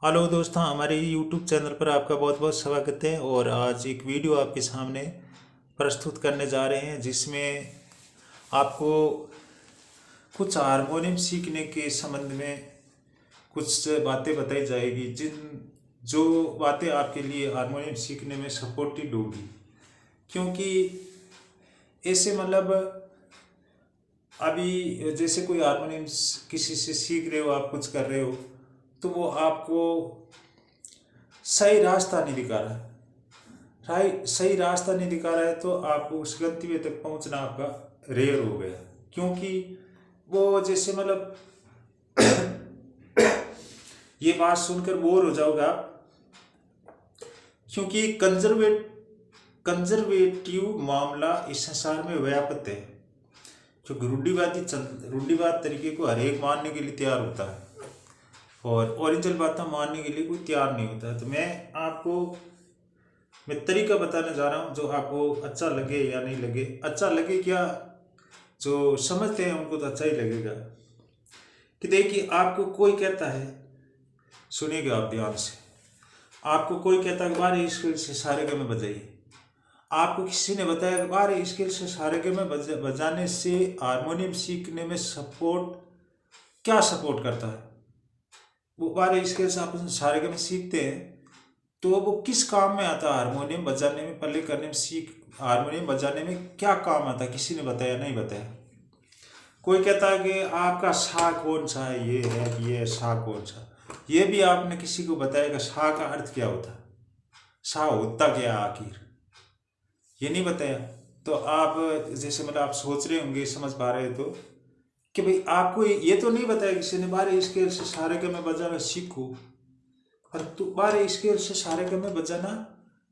Hello दोस्तों, हमारे YouTube channel पर आपका बहुत बहुत स्वागत है। और आज एक वीडियो आपके सामने प्रस्तुत करने जा रहे हैं जिसमें आपको कुछ हारमोनियम सीखने के संबंध में कुछ बातें बताई जाएगी, जिन जो बातें आपके लिए हारमोनियम सीखने में सपोर्टिव होगी। क्योंकि ऐसे अभी जैसे कोई हारमोनियम किसी से सीख रहे हो, आप कुछ कर रहे हो, तो वो आपको सही रास्ता नहीं दिखा रहा है। सही रास्ता नहीं दिखा रहा है तो आपको उस गंतव्य तक पहुंचना आपका रेयर हो गया। क्योंकि वो जैसे ये बात सुनकर बोर हो जाओगे आप। क्योंकि कंजर्वेटिव मामला इस संसार में व्याप्त है, जो रूढ़िवाद तरीके को हर एक मानने के लिए तैयार होता है और ओरिजिनल बातें मानने के लिए कोई तैयार नहीं होता। तो मैं तरीका बताने जा रहा हूँ जो आपको अच्छा लगे या नहीं लगे। अच्छा लगे क्या, जो समझते हैं उनको तो अच्छा ही लगेगा। कि देखिए, आपको कोई कहता है, सुनिएगा आप ध्यान से, आपको कोई कहता है कि बारह स्केल से सारे ग में बजाइए। आपको किसी ने बताया कि बारह स्केल से सारे ग में बजाने से हारमोनियम सीखने में क्या सपोर्ट करता है। वो बारह स्केल से आप सारे ग में सीखते हैं तो वो किस काम में आता है। हारमोनियम बजाने में, प्ले करने में, हारमोनियम बजाने में क्या काम आता है, किसी ने बताया नहीं बताया। कोई कहता है कि आपका सा कौन सा है, ये है, ये सा कौन सा। ये भी आपने किसी को बताया कि सा का अर्थ क्या होता है, सा होता क्या आखिर, ये नहीं बताया। तो आप जैसे आप सोच रहे होंगे, समझ पा रहे तो, कि भाई आपको ये तो नहीं बताया किसी ने बारह स्केल से सारे ग में बजाना सीखो। और तो बारह स्केल से सारे ग में बजाना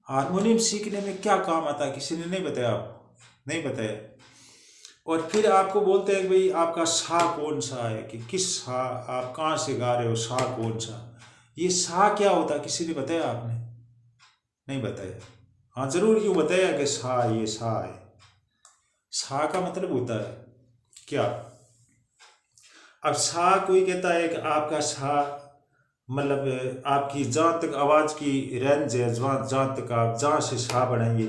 हारमोनियम सीखने में क्या काम आता है, किसी ने नहीं बताया, आपको नहीं बताया। और फिर आपको बोलते हैं कि भाई आपका सा कौन सा है, कि किस सा, आप कहाँ से गा रहे हो, सा कौन सा, ये सा क्या होता है, किसी ने बताया, आपने नहीं बताया। हाँ जरूर यूँ बताया कि सा, ये सा है। सा का मतलब होता है क्या। अब सा कोई कहता है कि आपका सा आपकी जहाँ तक आवाज़ की रेंज है, जहाँ तक आप जहाँ से सा बढ़ाएंगे,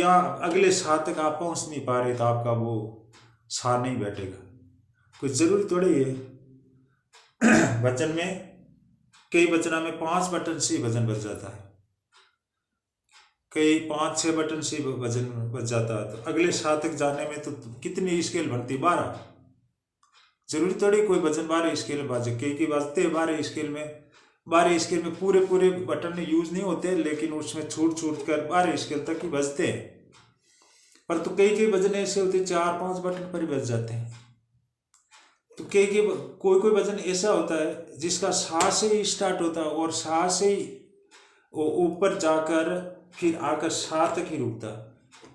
यहाँ अगले सा तक आप पहुँच नहीं पा रहे तो आपका वो सा नहीं बैठेगा। कुछ ज़रूरी थोड़ी है। वचन में कई वचना में 5 बटन से वजन बच जाता है, कई 5-6 बटन से वजन बच जाता है। तो अगले सा तक जाने में तो कितनी स्केल बनती, 12। जरूरी थोड़ी कोई वजन 12 स्केल में बाजे, कई बाजते हैं 12 स्केल में। 12 स्केल में पूरे पूरे बटन यूज नहीं होते, लेकिन उसमें छूट छूट कर 12 स्केल तक ही बजते हैं। पर तो कई वजन ऐसे होते 4-5 बटन पर ही बज जाते हैं। तो कोई वजन ऐसा होता है जिसका सा से ही स्टार्ट होता है और सा से ही ऊपर जाकर फिर आकर सा तक ही रुकता है।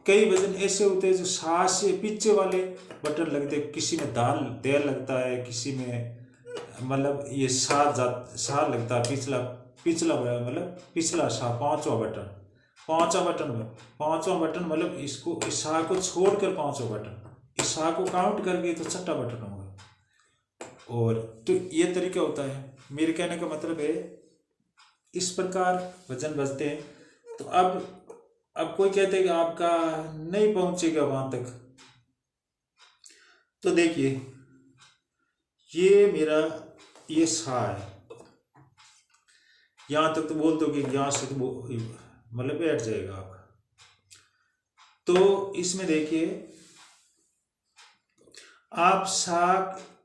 कई वजन ऐसे होते हैं जो सा से पीछे वाले बटन लगते हैं, किसी में दाल देर लगता है, किसी में ये सा लगता है, पिछला पिछला पिछला सा, पांचवा बटन इसको, इस सा को छोड़कर पांचवा बटन, इस सा को काउंट करके तो छठा बटन होगा। और तो ये तरीका होता है। मेरे कहने का मतलब है इस प्रकार वजन बजते हैं। तो अब कोई कहते हैं कि आपका नहीं पहुंचेगा वहां तक। तो देखिए, ये मेरा ये सा है, यहां तक तो बोल दो कि यहां से तो बैठ जाएगा आपका। तो इसमें देखिए, आप सा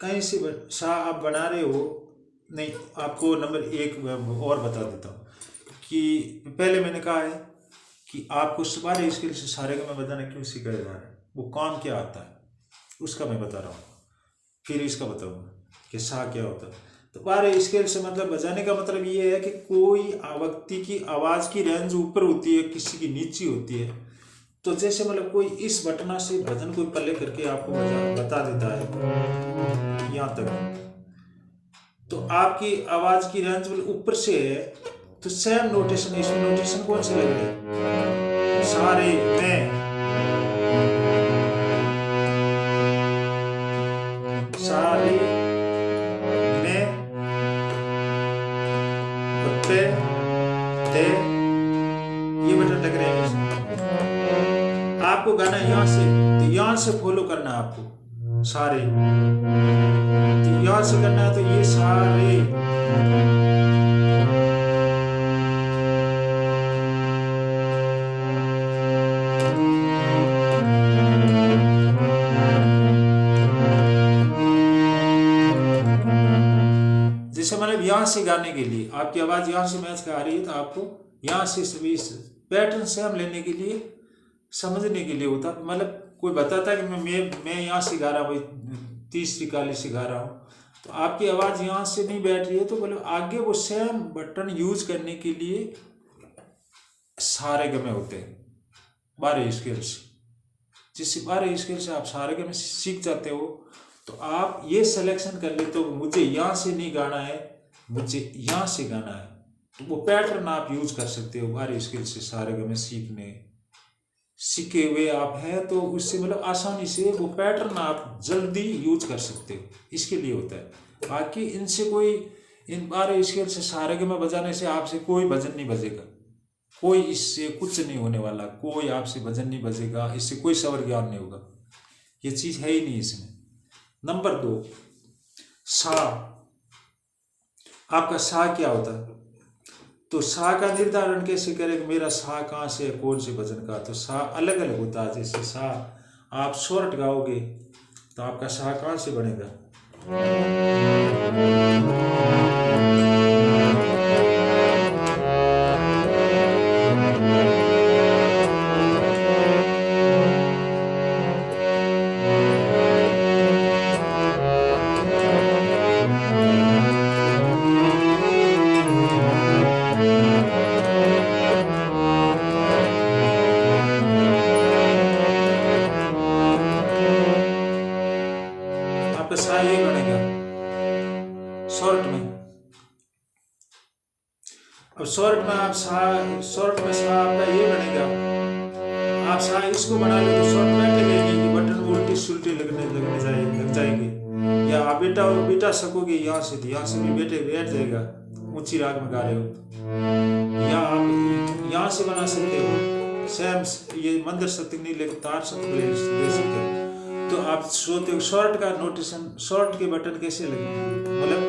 कहीं से सा आप बना रहे हो नहीं। आपको नंबर 1 और बता देता हूँ कि पहले मैंने कहा है कि आपको 12 स्केल से सारे गा में बजाना क्यों सिखाया जा रहा है, वो काम क्या आता है, उसका मैं बता रहा हूँ। फिर इसका बताऊंगा कि सा क्या होता है। तो 12 स्केल से बजाने का मतलब ये है कि कोई व्यक्ति की आवाज़ की रेंज ऊपर होती है, किसी की नीची होती है। तो जैसे कोई इस बटना से भजन कोई प्ले करके आपको बता देता है यहाँ तक, तो आपकी आवाज की रेंज ऊपर से है। तो सेम नोटेशन, इसमें नोटेशन कौन से लग रहे हैं, सारे में, सारे में, और पे, ते, ये बटन लग रहे हैं इसमें। आपको गाना यहाँ से, तो यहाँ से फॉलो करना है आपको सारे, तो यहाँ से करना है, तो ये सारे जैसे मतलब यहाँ से गाने के लिए आपकी आवाज़ यहाँ से मैच आ रही है, तो आपको यहाँ से सभी पैटर्न से हम लेने के लिए, समझने के लिए होता। मतलब कोई बताता है कि मैं यहाँ से गा रहा हूँ, तीसरी काली से गा रहा हूँ, तो आपकी आवाज़ यहाँ से नहीं बैठ रही है, तो मतलब आगे वो सेम बटन यूज करने के लिए सारे गमे होते हैं 12 स्केल से। जिस 12 स्केल से आप सारे गमे सीख जाते हो, तो आप ये सिलेक्शन कर लेते हो मुझे यहाँ से नहीं गाना है, मुझे यहाँ से गाना है, तो वो पैटर्न आप यूज कर सकते हो 12 स्केल से सारे गमे सीखे हुए आप हैं, तो उससे मतलब आसानी से वो पैटर्न आप जल्दी यूज कर सकते हो, इसके लिए होता है। बाकी इनसे कोई, इन 12 स्केल से सारे गमे बजाने से आपसे कोई भजन नहीं बजेगा, कोई इससे कुछ नहीं होने वाला, कोई आपसे भजन नहीं बजेगा, इससे कोई स्वर ज्ञान नहीं होगा, ये चीज है ही नहीं इसमें। नंबर 2, सा। आपका सा क्या होता है, तो सा का निर्धारण कैसे करें, मेरा सा कहाँ से है, कौन से भजन का, तो सा अलग अलग होता है। जैसे सा आप शॉर्ट गाओगे तो आपका सा कहाँ से बनेगा, आपका सा ये बनेगा शॉर्ट में। अब शॉर्ट में आप शॉर्ट में सा आपका ये बनेगा, आप सा इसको बना लो तो शॉर्ट में लगेगी कि बटन उल्टी सुल्टी लग जाएंगे, या आप बेटा सकोगे यहाँ से, तो यहाँ से भी बैठ जाएगा, ऊंची राग में गा रहे हो, या आप यहाँ से बना सकते हो सेम, ये मंदिर सत्य नहीं लेकिन तार सत्य ले सकते हो। तो आप सोते हो शॉर्ट का नोटेशन, शॉर्ट के बटन कैसे लगते हैं, मतलब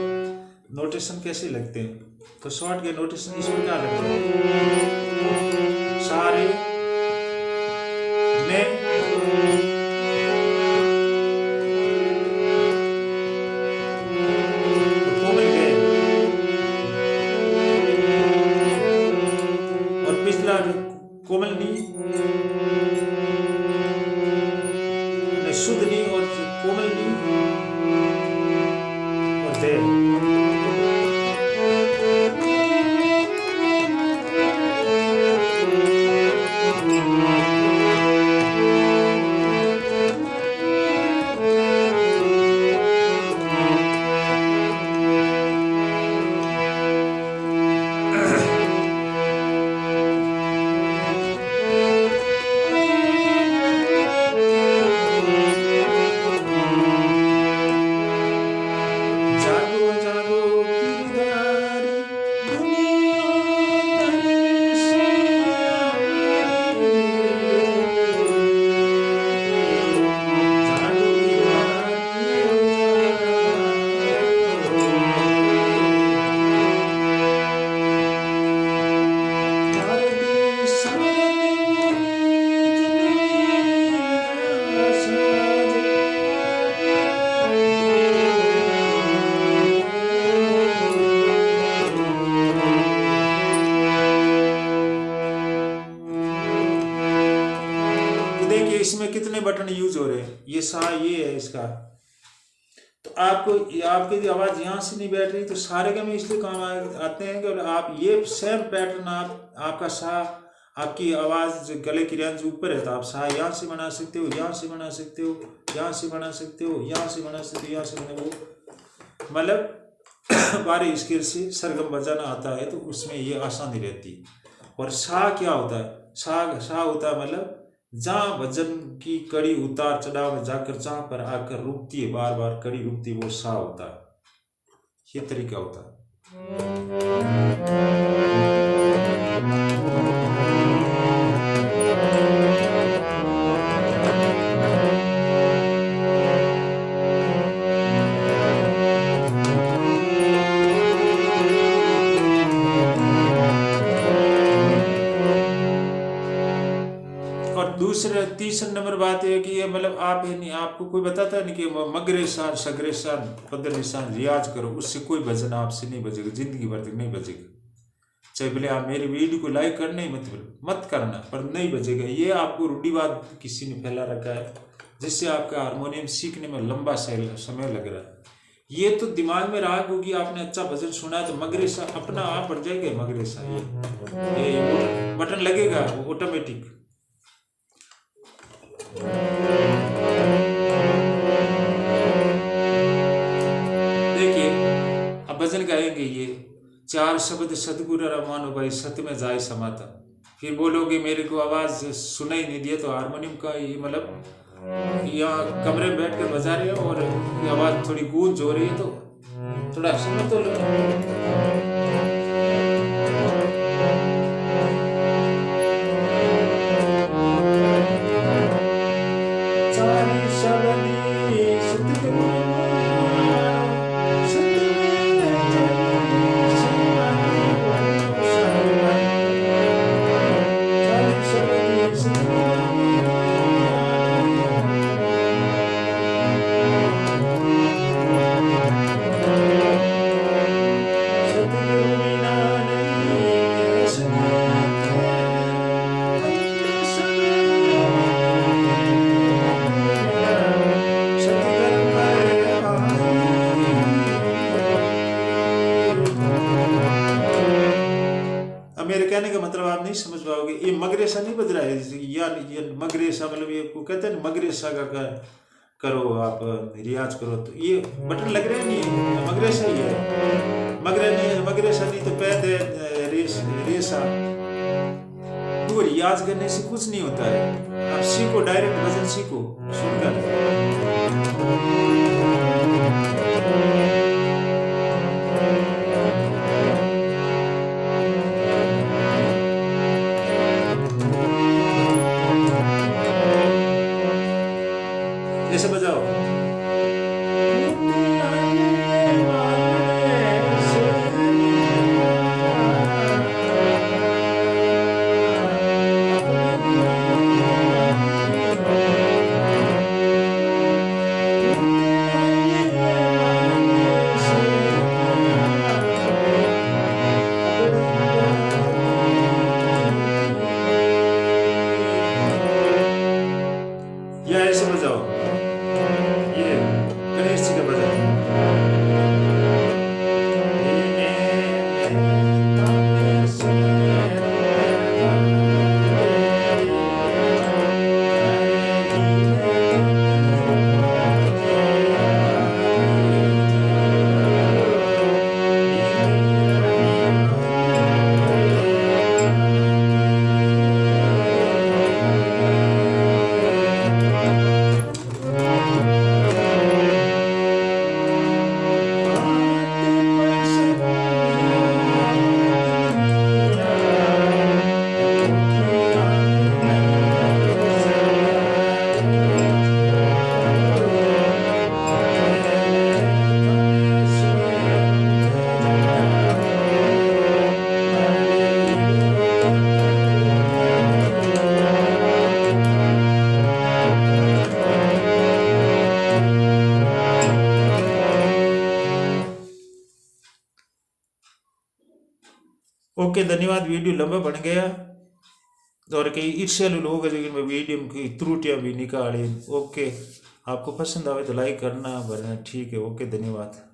नोटेशन कैसे लगते हैं, तो शॉर्ट के नोटेशन इसमें क्या लगते हैं, सारे में कोमल गए, और पिछला कोमल नी, शुद्ध नी और कोमल नी और दे। इसमें कितने बटन यूज हो रहे हैं, ये सा ये है इसका, तो आपको आपकी आवाज यहाँ से नहीं बैठ रही, तो सारे गमे इसलिए काम आते हैं कि आप ये सेम पैटर्न आपका सा, आपकी आवाज गले की रेंज ऊपर है, तो आप सा यहाँ से बना सकते हो, यहाँ से बना सकते हो, यहाँ से बना सकते हो, यहाँ से बना सकते हो, यहाँ से बना वो, मतलब 12 स्केल से सरगम बजाना आता है, तो उसमें ये आसानी रहती है। और सा क्या होता है, सा होता है मतलब जहाँ भजन की कड़ी उतार चढ़ाव में जाकर जहाँ पर आकर रुकती है, बार बार कड़ी रुकती है, वो सा होता है, ये तरीका होता है। तीसरा नंबर बात है कि ये मतलब आप है नहीं, आपको कोई बताता नहीं कि मगरे शान सगरे शान पदर निशान रियाज करो, उससे कोई भजन आपसे नहीं बजेगा, जिंदगी भर तक नहीं बजेगा। चाहे भले आप मेरी वीडियो को लाइक करना ही मत करना, पर नहीं बजेगा। ये आपको रूढ़िवाद किसी ने फैला रखा है, जिससे आपका हारमोनियम सीखने में लंबा समय लग रहा है। ये तो दिमाग में राग होगी, आपने अच्छा भजन सुना तो मगरेसा अपना आप बढ़ जाएगा। मगरेसा ये बटन लगेगा ऑटोमेटिक। देखिए अब भजन गाएंगे ये, चार शब्द सतगुरु रमानो भाई सत्य में जाए समाता। फिर बोलोगे मेरे को आवाज सुनाई नहीं दिया, तो हारमोनियम का ये मतलब यहाँ कमरे में बैठ कर बजा रहे हो और ये आवाज थोड़ी गूंज हो रही है, तो थोड़ा समझ तो लो। मेरे कहने का मतलब आप नहीं समझ पाओगे, ये मगरेसा नहीं बज रहा है, ये मगरेसा मतलब ये को कहते हैं मगरेसा का करो आप रियाज करो, तो ये बटन लग रहे नहीं, मगरेसा ही है। मगरेसा नहीं तो पैद रेसा। वो रियाज करने से कुछ नहीं होता है, आप सीखो, डायरेक्ट भजन सीखो सुनकर। ऐसे बजाओ। या ऐसे बजाओ, ये गणेश जी का भजन। ओके धन्यवाद। वीडियो लंबा बन गया और कई ईर्ष्यालु लोग हैं जो वीडियो की त्रुटियां भी निकाली। ओके, आपको पसंद आवे तो लाइक करना, वरना ठीक है। ओके धन्यवाद।